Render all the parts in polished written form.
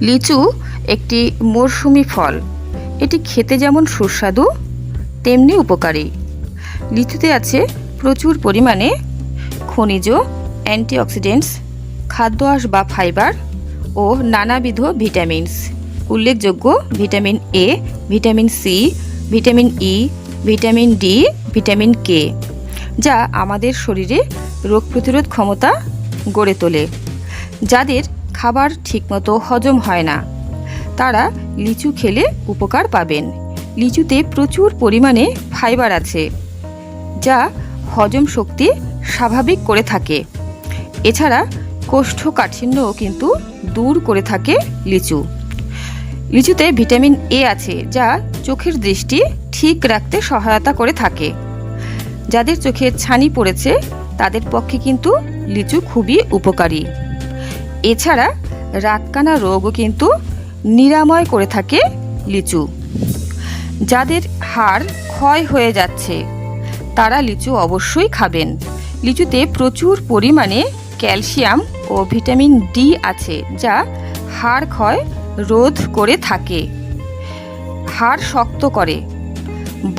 লিচু একটি মরশুমি ফল। এটি খেতে যেমন সুস্বাদু তেমনি উপকারী। লিচুতে আছে প্রচুর পরিমাণে খনিজ, অ্যান্টিঅক্সিডেন্টস, খাদ্য আঁশ বা ফাইবার ও নানাবিধ ভিটামিনস। উল্লেখযোগ্য vitamin A, vitamin C, vitamin E, vitamin D, vitamin K, যা আমাদের শরীরে রোগ প্রতিরোধ ক্ষমতা গড়ে তোলে। যাদের খাবার ঠিকমতো হজম হয় না তারা লিচু খেলে উপকার পাবেন। লিচুতে প্রচুর পরিমাণে ফাইবার আছে, যা হজম শক্তি স্বাভাবিক করে থাকে। এছাড়া কোষ্ঠকাঠিন্যও কিন্তু দূর করে থাকে লিচু। লিচুতে ভিটামিন এ আছে, যা চোখের দৃষ্টি ঠিক রাখতে সহায়তা করে থাকে। যাদের চোখে ছানি পড়েছে তাদের পক্ষে কিন্তু লিচু খুবই উপকারী। এছাড়া রাতকানা রোগও কিন্তু নিরাময় করে থাকে লিচু। যাদের হাড় ক্ষয় হয়ে যাচ্ছে তারা লিচু অবশ্যই খাবেন। লিচুতে প্রচুর পরিমাণে ক্যালসিয়াম ও ভিটামিন ডি আছে, যা হাড় ক্ষয় রোধ করে থাকে, হাড় শক্ত করে।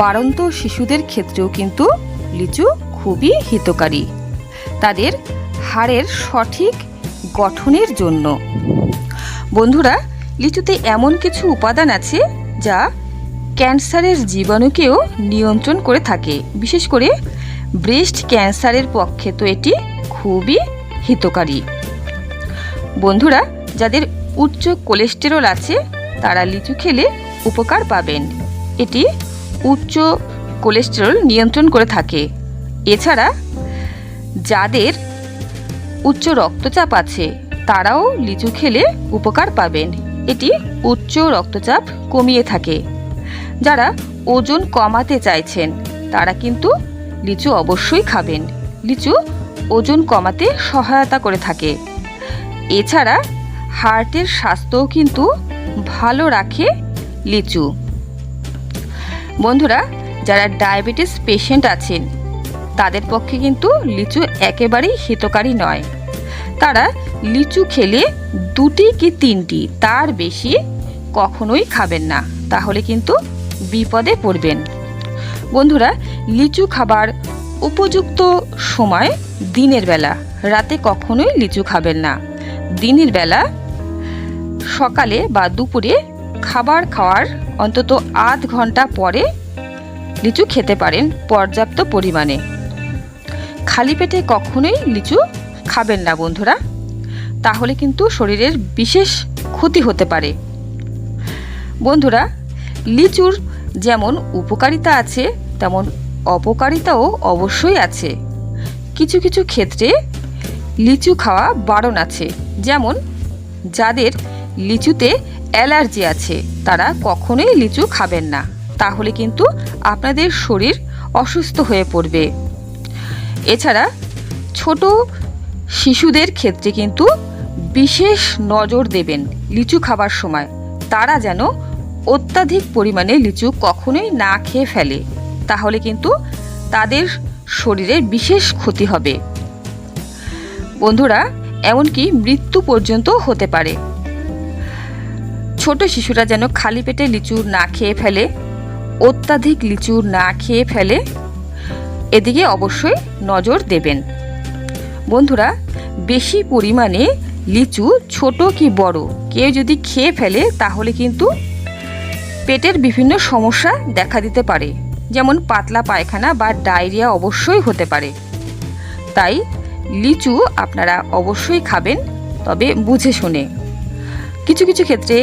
বাড়ন্ত শিশুদের ক্ষেত্রেও কিন্তু লিচু খুবই হিতকারী তাদের হাড়ের সঠিক গঠনের জন্য। বন্ধুরা, লিচুতে এমন কিছু উপাদান আছে যা ক্যান্সারের জীবাণুকেও নিয়ন্ত্রণ করে থাকে। বিশেষ করে ব্রেস্ট ক্যান্সারের পক্ষে তো এটি খুবই হিতকারী। বন্ধুরা, যাদের উচ্চ কোলেস্টেরল আছে তারা লিচু খেলে উপকার পাবেন। এটি উচ্চ কোলেস্টেরল নিয়ন্ত্রণ করে থাকে। এছাড়া যাদের উচ্চ রক্তচাপ আছে তারাও লিচু খেলে উপকার পাবেন। এটি উচ্চ রক্তচাপ কমিয়ে থাকে। যারা ওজন কমাতে চাইছেন তারা কিন্তু লিচু অবশ্যই খাবেন। লিচু ওজন কমাতে সহায়তা করে থাকে। এছাড়া হার্টের স্বাস্থ্যও কিন্তু ভালো রাখে লিচু। বন্ধুরা, যারা ডায়াবেটিস পেশেন্ট আছেন তাদের পক্ষে কিন্তু লিচু একেবারেই হিতকারী নয়। তারা লিচু খেলে 2টি কি 3টি, তার বেশি কখনোই খাবেন না, তাহলে কিন্তু বিপদে পড়বেন। বন্ধুরা, লিচু খাবার উপযুক্ত সময় দিনের বেলা, রাতে কখনোই লিচু খাবেন না। দিনের বেলা সকালে বা দুপুরে খাবার খাওয়ার অন্তত আধ ঘন্টা পরে লিচু খেতে পারেন পর্যাপ্ত পরিমাণে। খালি পেটে কখনোই লিচু খাবেন না বন্ধুরা, তাহলে কিন্তু শরীরের বিশেষ ক্ষতি হতে পারে। বন্ধুরা, লিচুর যেমন উপকারিতা আছে তেমন অপকারিতাও অবশ্যই আছে। কিছু কিছু ক্ষেত্রে লিচু খাওয়া বারণ আছে। যেমন যাদের লিচুতে অ্যালার্জি আছে তারা কখনোই লিচু খাবেন না, তাহলে কিন্তু আপনাদের শরীর অসুস্থ হয়ে পড়বে। এছাড়া ছোট শিশুদের ক্ষেত্রে কিন্তু বিশেষ নজর দেবেন লিচু খাবার সময়। তারা যেন অত্যাধিক পরিমাণে লিচু কখনোই না খেয়ে ফেলে, তাহলে কিন্তু তাদের শরীরে বিশেষ ক্ষতি হবে। বন্ধুরা, এমনকি মৃত্যু পর্যন্ত হতে পারে। ছোট শিশুরা যেন খালি পেটে লিচু না খেয়ে ফেলে, অত্যাধিক লিচু না খেয়ে ফেলে, এদিকে অবশ্যই নজর দেবেন। বন্ধুরা, বেশি পরিমাণে লিচু ছোট কি বড় কেউ যদি খেয়ে ফেলে তাহলে কিন্তু পেটের বিভিন্ন সমস্যা দেখা দিতে পারে, যেমন পাতলা পায়খানা বা ডায়রিয়া অবশ্যই হতে পারে। তাই লিচু আপনারা অবশ্যই খাবেন, তবে বুঝে শুনে। কিছু কিছু ক্ষেত্রে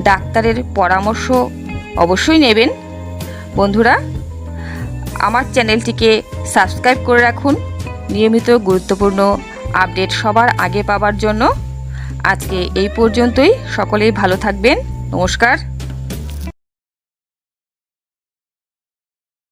ডাক্তারের পরামর্শ অবশ্যই নেবেন। বন্ধুরা, আমার চ্যানেলটিকে সাবস্ক্রাইব করে রাখুন নিয়মিত গুরুত্বপূর্ণ আপডেট সবার আগে পাওয়ার জন্য। আজকে এই পর্যন্তই। সকলেই ভালো থাকবেন। নমস্কার।